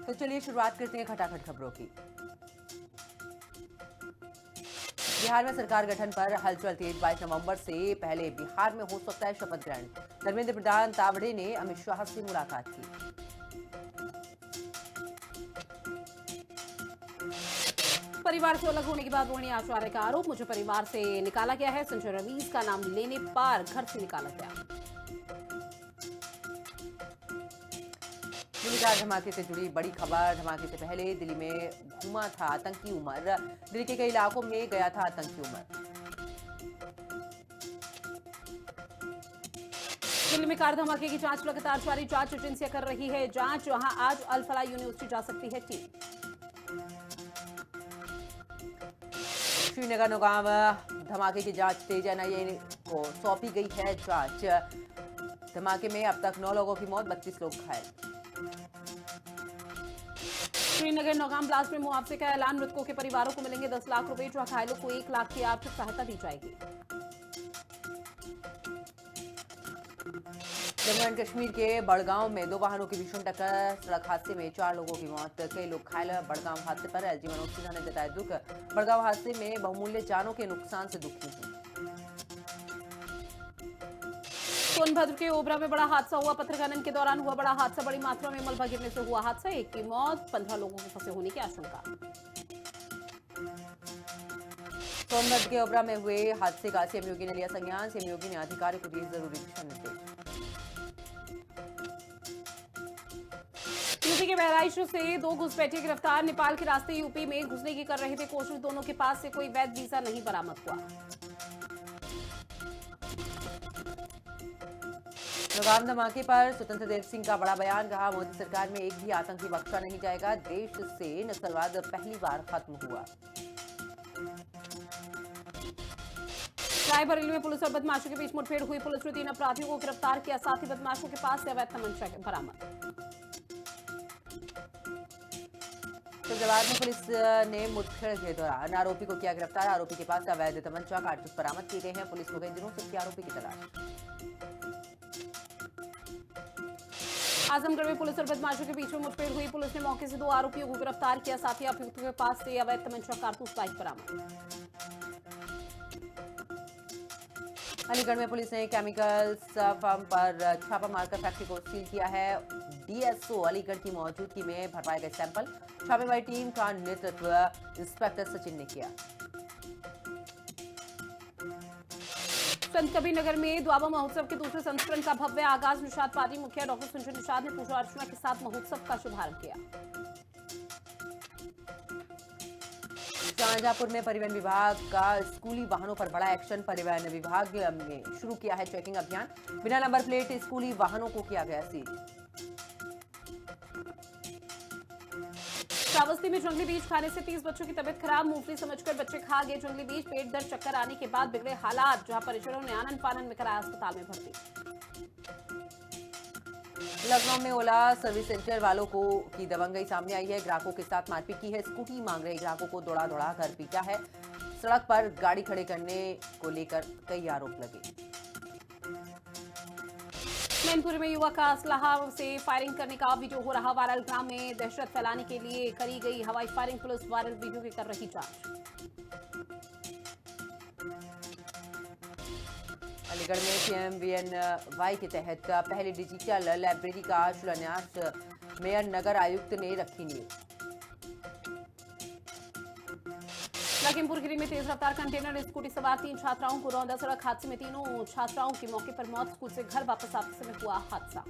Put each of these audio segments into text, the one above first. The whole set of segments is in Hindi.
तो चलिए शुरुआत करते हैं खटाखट खबरों की। बिहार में सरकार गठन पर हलचल तेज। 22 नवंबर से पहले बिहार में हो सकता है शपथ ग्रहण। धर्मेंद्र प्रधान तावड़े ने अमित शाह से मुलाकात की। परिवार से अलग होने के बाद रोहिणी आचार्य का आरोप, मुझे परिवार से निकाला गया है। संजय रवीश का नाम लेने पर घर से निकाला गया। दिल्ली कार धमाके से जुड़ी बड़ी खबर। धमाके से पहले दिल्ली में घूमा था आतंकी उमर। दिल्ली के कई इलाकों में गया था आतंकी उमर। दिल्ली में कार धमाके की जांच लगातार जारी। जांच एजेंसियां कर रही है जांच। वहां आज अल फलाह यूनिवर्सिटी जा सकती है टीम। श्रीनगर नौगाम धमाके की जांच तेज। एनआईए को सौंपी गई है जांच। धमाके में अब तक 9 लोगों की मौत, 32 लोग घायल। श्रीनगर नौगाम ब्लास्ट में मुआवजे का ऐलान। मृतकों के परिवारों को मिलेंगे 10 लाख रुपए। जो घायलों को 1 लाख की आर्थिक सहायता दी जाएगी। जम्मू एंड कश्मीर के बड़गांव में 2 वाहनों की भीषण टक्कर। सड़क हादसे में 4 लोगों की मौत, कई लोग घायल। बड़गांव हादसे पर एलजी मनोज सिन्हा ने जताया दुख। बड़गांव हादसे में बहुमूल्य जानों के नुकसान से दुखी हूं। सोनभद्र के ओबरा में बड़ा हादसा हुआ। पत्थर खनन के दौरान हुआ बड़ा हादसा। बड़ी मात्रा में मलबा गिरने से हुआ हादसा। 1 की मौत, 15 लोगों के फंसे होने की आशंका। सोनभद्र के ओबरा में हुए हादसे का सीएम योगी ने लिया संज्ञान। सीएम योगी ने अधिकारियों को दिए जरूरी दिशा निर्देश। यूपी के बहराइच से 2 घुसपैठिए गिरफ्तार। नेपाल के रास्ते यूपी में घुसने की कर रहे थे कोशिश। दोनों के पास से कोई वैध वीजा नहीं बरामद हुआ। नौगाम धमाके पर स्वतंत्र देव सिंह का बड़ा बयान। कहा, मोदी सरकार में एक भी आतंकी बख्शा नहीं जाएगा। देश से नक्सलवाद पहली बार खत्म हुआ। रायबरेली में पुलिस और बदमाशों के बीच मुठभेड़ हुई। पुलिस ने 3 अपराधियों को गिरफ्तार किया। साथ ही बदमाशों के पास से अवैध तमंचा बरामद। फैजाबाद में पुलिस ने मुठभेड़ के दौरान आरोपी को किया गिरफ्तार। आरोपी के पास अवैध तमंचा कारतूस बरामद किए गए हैं। पुलिस को कई दिनों से उसके आरोपी की तलाश। आजमगढ़ में पुलिस और बदमाशों के बीच में मुठभेड़ हुई। पुलिस ने मौके से 2 आरोपियों को गिरफ्तार किया। साथ ही अभियुक्तों के पास से अवैध तमंचा कारतूस बाइक बरामद। अलीगढ़ में पुलिस ने केमिकल्स फर्म पर छापा मारकर फैक्ट्री को सील किया है। डीएसओ अलीगढ़ की मौजूदगी में भरवाए गए सैंपल। छापेमारी टीम का नेतृत्व इंस्पेक्टर सचिन ने किया। संत कबीर नगर में द्वाबा महोत्सव के दूसरे संस्करण का भव्य आगाज। निषाद पार्टी मुखिया डॉक्टर संजय निषाद ने पूजा अर्चना के साथ महोत्सव का शुभारंभ किया। शाहजहांपुर में परिवहन विभाग का स्कूली वाहनों पर बड़ा एक्शन। परिवहन विभाग ने शुरू किया है चेकिंग अभियान। बिना नंबर प्लेट स्कूली वाहनों को किया गया सीज। श्रावस्ती में जंगली बीज खाने से 30 बच्चों की तबीयत खराब। मूंगफली समझकर बच्चे खा गए जंगली बीज। पेट दर्द, चक्कर आने के बाद बिगड़े हालात। जहां परिजनों ने आनन फानन में कराया अस्पताल में भर्ती। लखनऊ में ओला सर्विस सेंटर वालों को की दबंगई सामने आई है। ग्राहकों के साथ मारपीट की है। स्कूटी मांग रहे ग्राहकों को दौड़ा दौड़ा कर पीटा है। सड़क पर गाड़ी खड़े करने को लेकर कई आरोप लगे। मैनपुरी में युवक का असलाहा से फायरिंग करने का वीडियो हो रहा वायरल। ग्राम में दहशत फैलाने के लिए करी गई हवाई फायरिंग। पुलिस वायरल वीडियो की कर रही जांच। अलीगढ़ में पीएमवीएनवाई के तहत पहले डिजिटल लाइब्रेरी का शिलान्यास मेयर नगर आयुक्त ने रखी नींव। लखीमपुर खीरी में तेज रफ्तार कंटेनर स्कूटी सवार 3 छात्राओं को रौंदा। सड़क हादसे में तीनों छात्राओं की मौके पर मौत। स्कूल से घर वापस आते समय हुआ हादसा।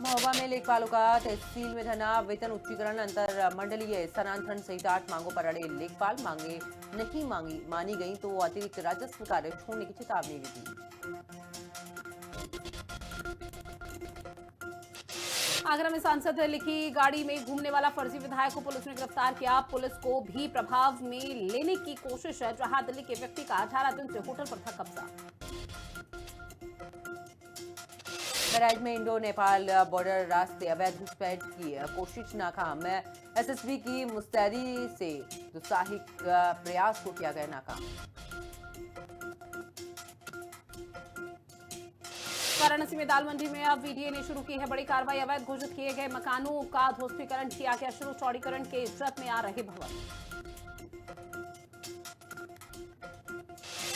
महोबा में लेखपालों का तहसील में धना वेतन उच्चीकरण अंतर मंडलीय स्थानांतरण सहित 8 मांगों पर अड़े लेखपाल। मांगे नहीं मानी गई तो अतिरिक्त राजस्व कार्य छोड़ने की चेतावनी भी दी। आगरा में सांसद लिखी गाड़ी में घूमने वाला फर्जी विधायक को पुलिस ने गिरफ्तार किया। पुलिस को भी प्रभाव में लेने की कोशिश है। जहां दिल्ली के व्यक्ति का 18 दिन से होटल पर था कब्जा। बहराइच में इंडो नेपाल बॉर्डर रास्ते अवैध घुसपैठ की कोशिश नाकाम। एसएसबी की मुस्तैदी से दुस्साहसिक प्रयास को किया गया नाकाम। वाराणसी में दाल मंडी में अब वीडीए ने शुरू की है बड़ी कार्रवाई। अवैध घोषित किए गए मकानों का ध्वस्तीकरण किया गया शुरू। चौड़ीकरण के इज्जत में आ रहे भवन।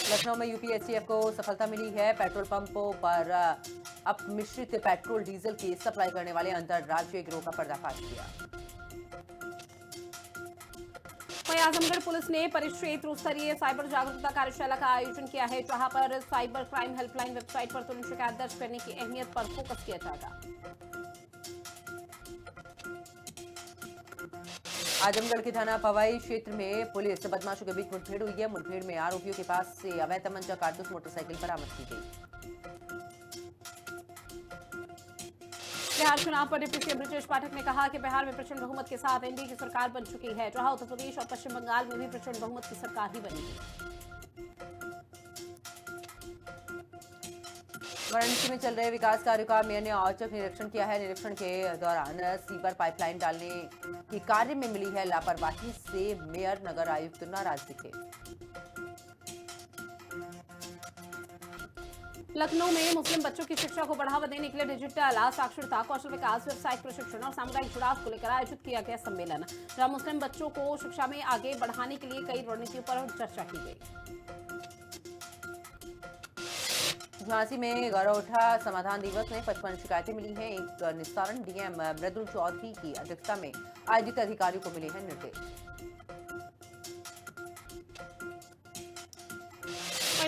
लखनऊ में यूपीएससीएफ को सफलता मिली है। पेट्रोल पंपों पर अपमिश्रित पेट्रोल डीजल की सप्लाई करने वाले अंतर्राज्यीय गिरोह का पर्दाफाश किया। वहीं आजमगढ़ पुलिस ने परिक्षेत्र स्तरीय साइबर जागरूकता कार्यशाला का आयोजन किया है, जहां पर साइबर क्राइम हेल्पलाइन वेबसाइट पर तुरंत शिकायत दर्ज करने की अहमियत पर फोकस किया जाएगा। आजमगढ़ के थाना पवाई क्षेत्र में पुलिस बदमाशों के बीच मुठभेड़ हुई है। मुठभेड़ में आरोपियों के पास से अवैध तमंचा कारतूस मोटरसाइकिल बरामद की गई। बिहार चुनाव पर डिप्टी सीएम ब्रजेश पाठक ने कहा कि बिहार में प्रचंड बहुमत के साथ एनडीए की सरकार बन चुकी है, जहां उत्तर प्रदेश और पश्चिम बंगाल में भी प्रचंड बहुमत की सरकार ही बनेगी। वाराणसी में चल रहे विकास कार्यों का मेयर ने औचक निरीक्षण किया है। निरीक्षण के दौरान सीवर पाइपलाइन डालने के कार्य में मिली है लापरवाही से मेयर नगर आयुक्त नाराज दिखे। लखनऊ में मुस्लिम बच्चों की शिक्षा को बढ़ावा देने के लिए डिजिटल साक्षरता, कौशल विकास, व्यावसायिक प्रशिक्षण और सामुदायिक जुड़ाव को लेकर आयोजित किया गया सम्मेलन, जहां मुस्लिम बच्चों को शिक्षा में आगे बढ़ाने के लिए कई रणनीतियों पर चर्चा की गई। झांसी में गौरवोठा समाधान दिवस में 55 शिकायतें मिली हैं। एक निस्तारण डीएम मृदुल चौधरी की अध्यक्षता में आयोजित अधिकारियों को मिले हैं निर्देश।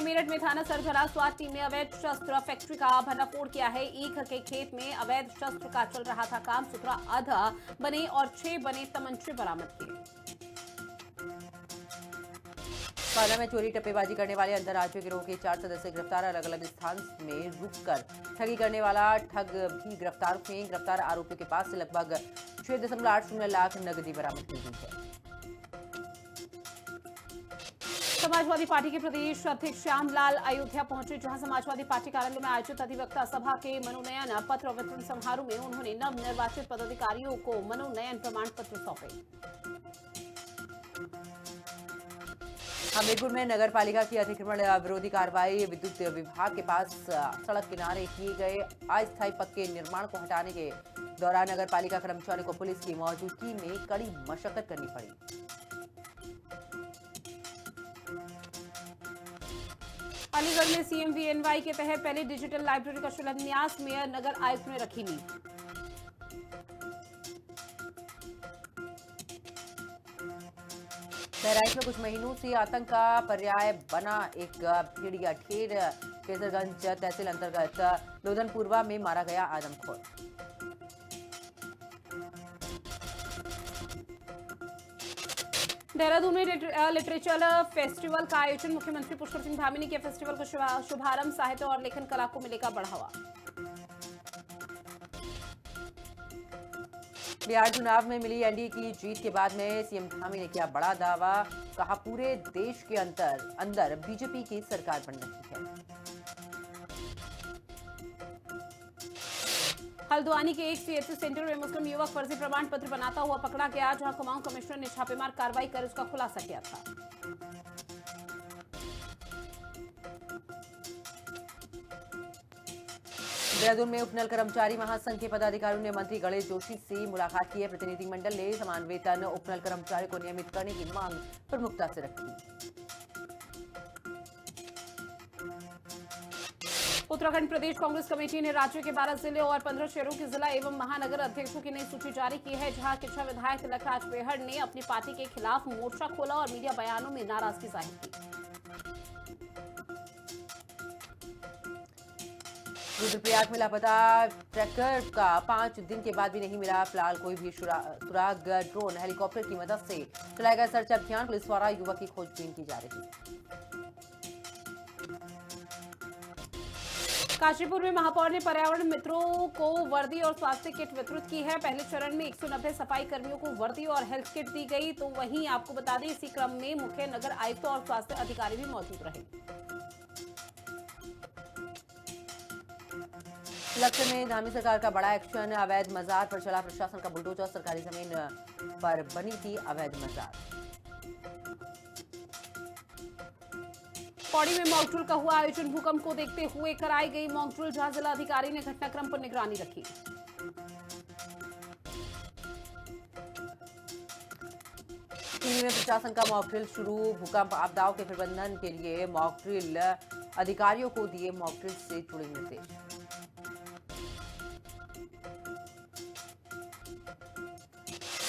मेरठ में थाना सरगरा स्वाद टीम ने अवैध शस्त्र फैक्ट्री का भंडाफोड़ किया है। ईख के खेत में अवैध शस्त्र का चल रहा था काम। 17 आधा बने और 6 बने तमंचे बरामद किए। पाला में चोरी टप्पेबाजी करने वाले अंतर्राज्यीय गिरोह के 4 सदस्य गिरफ्तार। अलग अलग स्थान में रुककर ठगी करने वाला ठग भी गिरफ्तार हुए। गिरफ्तार आरोपियों के पास से लगभग 6.80 लाख नकदी बरामद की गई है। समाजवादी पार्टी के प्रदेश अध्यक्ष श्यामलाल अयोध्या पहुंचे, जहां समाजवादी पार्टी कार्यालय में आयोजित अधिवक्ता सभा के मनोनयन पत्र वितरण समारोह में उन्होंने नव निर्वाचित पदाधिकारियों को मनोनयन प्रमाण पत्र सौंपे। हमीरपुर में नगर पालिका की अतिक्रमण विरोधी कार्रवाई। विद्युत विभाग के पास सड़क किनारे किए गए अस्थायी पक्के निर्माण को हटाने के दौरान नगर पालिका कर्मचारियों को पुलिस की मौजूदगी में कड़ी मशक्कत करनी पड़ी। अलीगढ़ में सीएमवीएनवाई के तहत पहले डिजिटल लाइब्रेरी का शिलान्यास मेयर नगर आयुक्त ने रखी नींव। बहराइच में कुछ महीनों से आतंक का पर्याय बना एक भेड़िया ढेर। केसरगंज तहसील अंतर्गत लोधनपुरवा में मारा गया आदमखोर। देहरादून में लिटरेचर फेस्टिवल का आयोजन। मुख्यमंत्री पुष्कर सिंह धामी ने किया फेस्टिवल का शुभारंभ। साहित्य और लेखन कला को मिलेगा बढ़ावा। बिहार चुनाव में मिली एनडीए की जीत के बाद में सीएम धामी ने किया बड़ा दावा। कहा पूरे देश के अंदर बीजेपी की सरकार बन रही है। हल्द्वानी के एक सीएचसी सेंटर में मुस्लिम युवक फर्जी प्रमाण पत्र बनाता हुआ पकड़ा गया, जहां कुमाऊं कमिश्नर ने छापेमार कार्रवाई कर उसका खुलासा किया था। देहरादून में उपनल कर्मचारी महासंघ के पदाधिकारियों ने मंत्री गणेश जोशी से मुलाकात की है। प्रतिनिधिमंडल ने समान वेतन उपनल कर्मचारी को नियमित करने की मांग प्रमुखता से रखी। उत्तराखंड प्रदेश कांग्रेस कमेटी ने राज्य के 12 जिले और 15 शहरों के जिला एवं महानगर अध्यक्षों की नई सूची जारी की है, जहां किच्छा विधायक तिलकराज बेहड़ ने अपनी पार्टी के खिलाफ मोर्चा खोला और मीडिया बयानों में नाराजगी जाहिर की। रुद्रप्रयाग में लापता ट्रैकर का 5 दिन के बाद भी नहीं मिला। फिलहाल कोई भी सुराग ड्रोन हेलीकॉप्टर की मदद से चलाया गया सर्च अभियान। पुलिस द्वारा युवक की खोजबीन की जा रही है। काशीपुर में महापौर ने पर्यावरण मित्रों को वर्दी और स्वास्थ्य किट वितरित की है। पहले चरण में 190 सफाई कर्मियों को वर्दी और हेल्थ किट दी गई, तो वहीं आपको बता दें इसी क्रम में मुख्य नगर आयुक्त और स्वास्थ्य अधिकारी भी मौजूद रहे। लक्ष्य में धामी सरकार का बड़ा एक्शन। अवैध मजार पर चला प्रशासन का बुलडोजर। सरकारी जमीन पर बनी थी अवैध मजार। पौड़ी में मॉक ड्रिल का हुआ आयोजन। भूकंप को देखते हुए कराई गई मॉक ड्रिल, जहां जिला अधिकारी ने घटनाक्रम पर निगरानी रखी। टीवी में प्रशासन का मॉक ड्रिल शुरू। भूकंप आपदाओं के प्रबंधन के लिए मॉक ड्रिल, अधिकारियों को दिए मॉक ड्रिल से जुड़े निर्देश।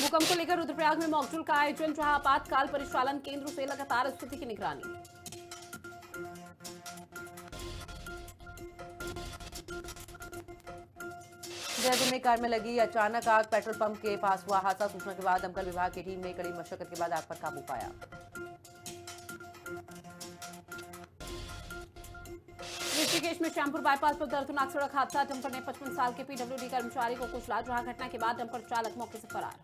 भूकंप को लेकर रुद्रप्रयाग में मॉक ड्रिल का आयोजन, जहां आपातकाल परिचालन केंद्र से लगातार स्थिति की निगरानी। देहरादून में कार में लगी अचानक आग, पेट्रोल पंप के पास हुआ हादसा। सूचना के बाद दमकल विभाग की टीम ने कड़ी मशक्कत के बाद आग पर काबू पाया। ऋषिकेश में श्यामपुर बाईपास पर दर्दनाक सड़क हादसा। डंपर ने 55 साल के पीडब्ल्यूडी कर्मचारी को कुचला, जहां घटना के बाद डंपर चालक मौके से फरार।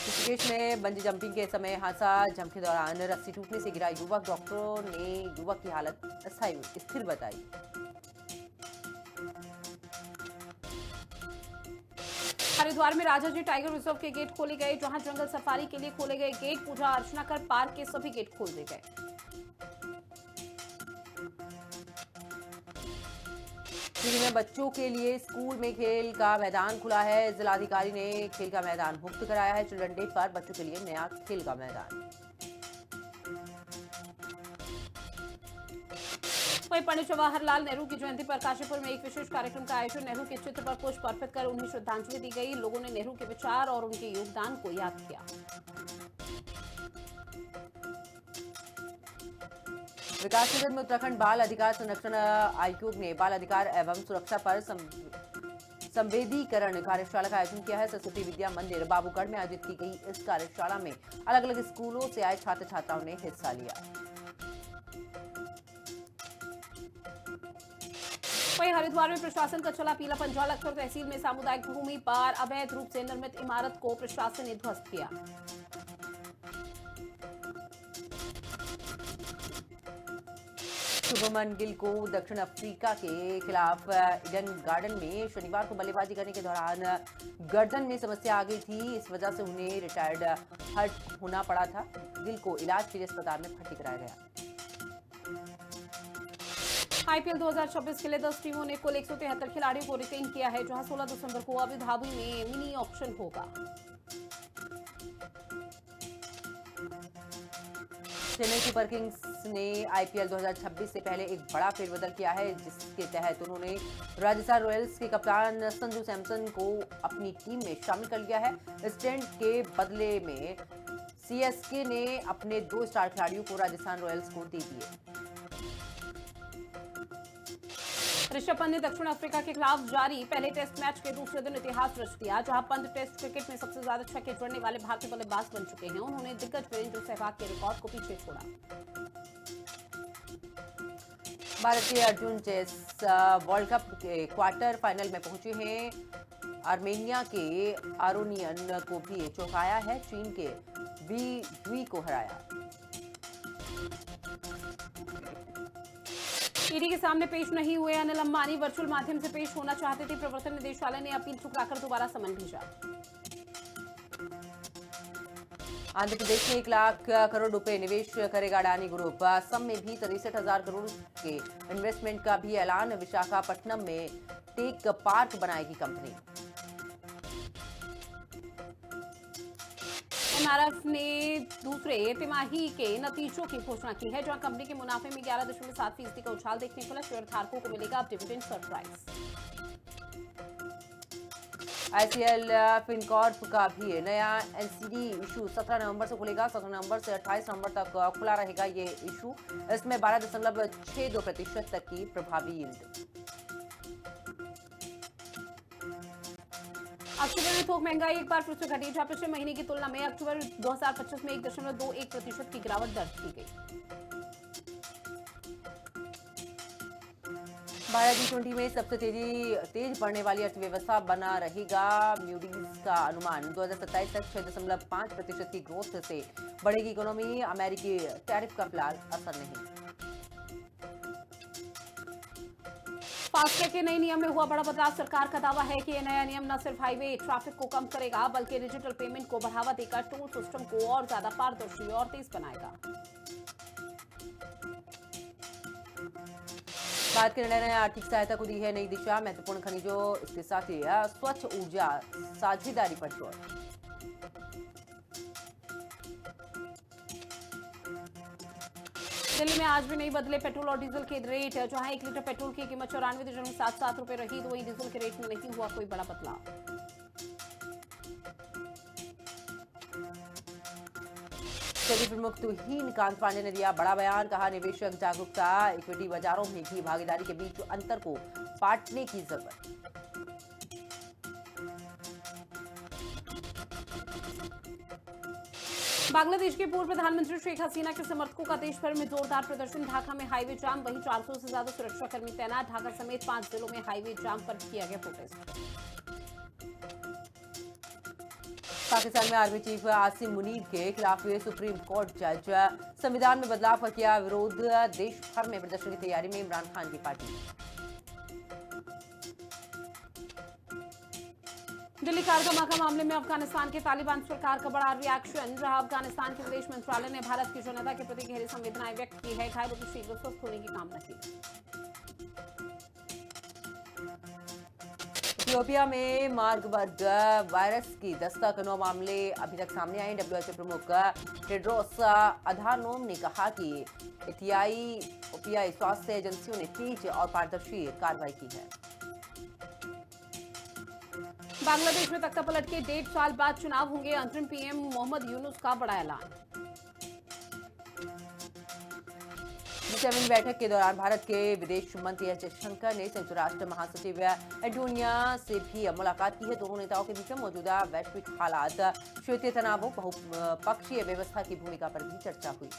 ऋषिकेश में बंजी जंपिंग के समय हादसा। जंप के दौरान रस्सी टूटने से गिरा युवक। डॉक्टरों ने युवक की हालत स्थिर बताई। हरिद्वार में राजा जी टाइगर रिजर्व के गेट खोले गए, जहां जंगल सफारी के लिए खोले गए गेट। पूजा अर्चना कर पार्क के सभी गेट खोल दिए गए। टिहरी में बच्चों के लिए स्कूल में खेल का मैदान खुला है। जिलाधिकारी ने खेल का मैदान मुक्त कराया है। चिल्ड्रन डे पर बच्चों के लिए नया खेल का मैदान। वहीं पंडित जवाहरलाल नेहरू की जयंती पर काशीपुर में एक विशेष कार्यक्रम का आयोजन। नेहरू के चित्र पर पुष्प अर्पित कर उन्हें श्रद्धांजलि दी गई। लोगों ने नेहरू के विचार और उनके योगदान को याद किया। विकास नगर में उत्तराखंड बाल अधिकार संरक्षण आयोग ने बाल अधिकार एवं सुरक्षा पर संवेदीकरण कार्यशाला का आयोजन किया है। सरस्वती विद्या मंदिर बाबूगढ़ में आयोजित की गई इस कार्यशाला में अलग अलग स्कूलों से आए छात्र छात्राओं ने हिस्सा लिया। वहीं हरिद्वार में प्रशासन का चला पीला पंजा। लखनऊ तहसील में सामुदायिक भूमि पर अवैध रूप से निर्मित इमारत को प्रशासन ने ध्वस्त किया। शुभमन गिल को दक्षिण अफ्रीका के खिलाफ ईडन गार्डन में शनिवार को बल्लेबाजी करने के दौरान गर्दन में समस्या आ गई थी। इस वजह से उन्हें रिटायर्ड हर्ट होना पड़ा था। गिल को इलाज के लिए अस्पताल में भर्ती कराया गया। आईपीएल 2026 के लिए 10 टीमों ने कुल 173 खिलाड़ियों को रिटेन किया है, जहां 16 दिसंबर को अबू धाबी में मिनी ऑक्शन होगा। चेन्नई सुपर किंग्स ने आईपीएल 2026 से पहले एक बड़ा फेरबदल किया है, जिसके तहत उन्होंने राजस्थान रॉयल्स के कप्तान संजू सैमसन को अपनी टीम में शामिल कर लिया है। स्टेंट के बदले में सीएसके ने अपने 2 स्टार खिलाड़ियों को राजस्थान रॉयल्स को दे दिए। ऋषभ पंत ने दक्षिण अफ्रीका के खिलाफ जारी पहले टेस्ट मैच के दूसरे दिन इतिहास रच दिया, जहां पंत टेस्ट क्रिकेट में सबसे ज्यादा छक्के जड़ने वाले भारतीय बल्लेबाज बन चुके हैं। उन्होंने दिग्गज वीरेंद्र सहवाग के रिकॉर्ड को पीछे छोड़ा। भारतीय अर्जुन चेस वर्ल्ड कप के क्वार्टर फाइनल में पहुंचे हैं। आर्मेनिया के आरोनियन को भी चौंकाया है। चीन के वी को हराया। ईडी के सामने पेश नहीं हुए अनिल अंबानी। वर्चुअल माध्यम से पेश होना चाहते थे। प्रवर्तन निदेशालय ने अपील ठुकराकर दोबारा समन भेजा। आंध्र प्रदेश में 1 लाख करोड़ रुपए निवेश करेगा अडानी ग्रुप। असम में भी 63,000 करोड़ के इन्वेस्टमेंट का भी ऐलान। विशाखापट्टनम में टेक पार्क बनाएगी कंपनी। एमआरएफ ने दूसरे तिमाही के नतीजों की घोषणा की है, जहां कंपनी के मुनाफे में 11.7% का उछाल देखने को मिला। शेयर धारकों को मिलेगा अब डिविडेंड सरप्राइज। आईसीएल फिनकॉर्प का भी नया एनसीडी इशू 17 नवंबर से खुलेगा। 17 नवंबर से 28 नवंबर तक खुला रहेगा ये इशू। इसमें 12.62% तक की प्रभावी यील्ड। अक्टूबर में थोक महंगाई एक बार फिर से घटी, जहां पिछले महीने की तुलना में अक्टूबर 2025 में 1.21% की गिरावट दर्ज की गई। भारत G20 में सबसे तेज बढ़ने वाली अर्थव्यवस्था बना रहेगा। मूडीज का अनुमान 2027 तक 6.5% की ग्रोथ से बढ़ेगी इकोनॉमी। अमेरिकी टैरिफ का फिलहाल असर नहीं। फास्टैग के नए नियम में हुआ बड़ा बदलाव। सरकार का दावा है कि यह नया नियम न सिर्फ हाईवे ट्रैफिक को कम करेगा बल्कि डिजिटल पेमेंट को बढ़ावा देकर टोल सिस्टम को और ज्यादा पारदर्शी और तेज बनाएगा। भारत के निर्णय ने आर्थिक सहायता को दी है नई दिशा। महत्वपूर्ण खनिजों, इसके साथ ही स्वच्छ ऊर्जा साझेदारी पर जोर। दिल्ली में आज भी नहीं बदले पेट्रोल और डीजल के रेट। जहां 1 लीटर पेट्रोल की कीमत 94.77 रुपए रही, तो वहीं डीजल के रेट में नहीं हुआ कोई बड़ा बदलाव। सेबी प्रमुख तुहिन कांत पांडे ने दिया बड़ा बयान। कहा, निवेशक जागरूकता, इक्विटी बाजारों में भी भागीदारी के बीच अंतर को पाटने की जरूरत। बांग्लादेश के पूर्व प्रधानमंत्री शेख हसीना के समर्थकों का देश भर में जोरदार प्रदर्शन। ढाका में हाईवे जाम, वहीं 400 से ज्यादा सुरक्षाकर्मी तैनात। ढाका समेत 5 जिलों में हाईवे जाम पर किया गया प्रोटेस्ट। पाकिस्तान में आर्मी चीफ आसिम मुनीर के खिलाफ हुए सुप्रीम कोर्ट जज। संविधान में बदलाव का किया विरोध। देश भर में प्रदर्शन की तैयारी में इमरान खान की पार्टी। दिल्ली कारगमा मामले में अफगानिस्तान के तालिबान सरकार का बड़ा रिएक्शन रहा। अफगानिस्तान के विदेश मंत्रालय ने भारत की जनता के प्रति गहरी संवेदनाएं व्यक्त की है। घायलों की शीघ्र स्वस्थ होने की कामना की। इथियोपिया में मार्बर्ग वायरस की दस्तक। 9 मामले अभी तक सामने आए। WHO प्रमुख टेड्रोस अधानोम ने कहा कि इथियोपियाई स्वास्थ्य एजेंसियों ने तेज और पारदर्शी कार्रवाई की है। बांग्लादेश में तख्तापलट के 1.5 साल बाद चुनाव होंगे। अंतरिम पीएम मोहम्मद यूनुस का बड़ा ऐलान। G7 बैठक के दौरान भारत के विदेश मंत्री एस जयशंकर ने संयुक्त राष्ट्र महासचिव एंटोनियो से भी मुलाकात की है। दोनों नेताओं के बीच मौजूदा वैश्विक हालात, क्षेत्रीय तनावों, बहुपक्षीय व्यवस्था की भूमिका पर भी चर्चा हुई।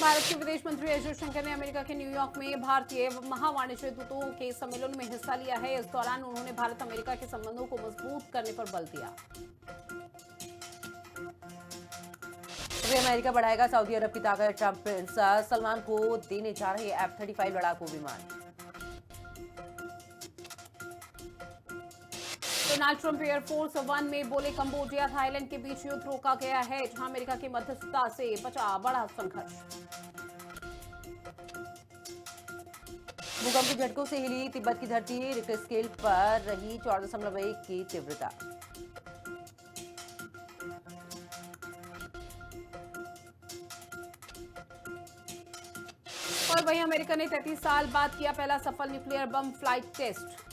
भारत के विदेश मंत्री एस जयशंकर ने अमेरिका के न्यूयॉर्क में भारतीय महावाणिज्य दूतों के सम्मेलन में हिस्सा लिया है। इस दौरान उन्होंने भारत अमेरिका के संबंधों को मजबूत करने पर बल दिया। अमेरिका बढ़ाएगा सऊदी अरब की ताकत। ट्रंप प्रिंस सलमान को देने जा रहे F-35 लड़ाकू विमान। डोनाल्ड ट्रंप एयरफोर्स 1 में बोले, कंबोडिया थाईलैंड के बीच युद्ध रोका गया है, जहां अमेरिका की मध्यस्थता से बचा बड़ा संघर्ष। भूकंप के झटकों से हिली तिब्बत की धरती। रिक्टर स्केल पर रही 4.1 की तीव्रता। और वहीं अमेरिका ने 33 साल बाद किया पहला सफल न्यूक्लियर बम फ्लाइट टेस्ट।